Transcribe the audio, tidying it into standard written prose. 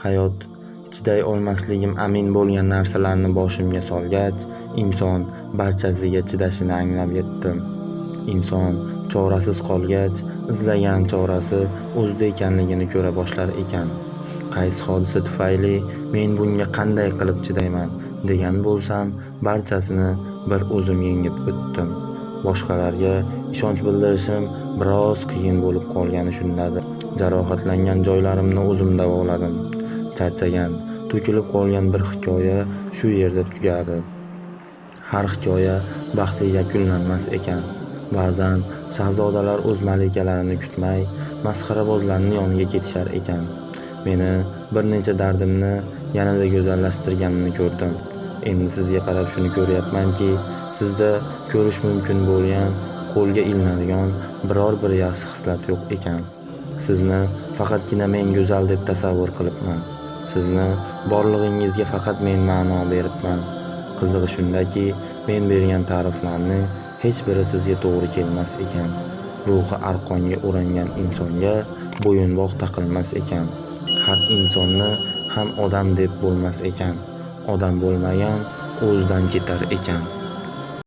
Hayot chiday olmasligim amin bo'lgan narsalarni boshimga solgach, inson barchasiga chidashini anglab yetdim. Inson chorasiz qolgach, izlagan chorasi o'zida ekanligini ko'ra boshlar ekan. Qaysi hodisa tufayli men bunga qanday qilib chidayman degan bo'lsam, barchasini bir o'zim yengib o'tdim. Boshqalarga ishonch bildirishim biroz qiyin bo'lib qolgani shundadir. Jarohatlangan joylarimni o'zim davoladim. Charchagan, to'kilib qolgan bir hikoya shu yerda tugadi. Har hikoya baxtli yakunlanmas ekan. Ba'zan shahzodalar o'z malikalarini kutmay, masxarabozlarning yoniga ketishar ekan. Meni bir necha dardimni yanada go'zallashtirganini ko'rdim. Endi sizga qarab shuni ko'ryapmanki, sizda ko'rish mumkin bo'lgan, qo'lga ilinadigan biror bir yaxshi xislat yo'q ekan. Sizni faqatgina men go'zal deb tasavvur qilibman. Sizni borlig'ingizga faqat men ma'no beribman. Qizig'i shundaki, men bergan ta'riflarni hech biri sizga to'g'ri kelmas ekan. Ruhi arqonga o'rangan insonga bo'yinbog' taqilmas ekan. Har insonni ham odam deb bo'lmas ekan. Odam bo'lmagan o'zidan ketar ekan.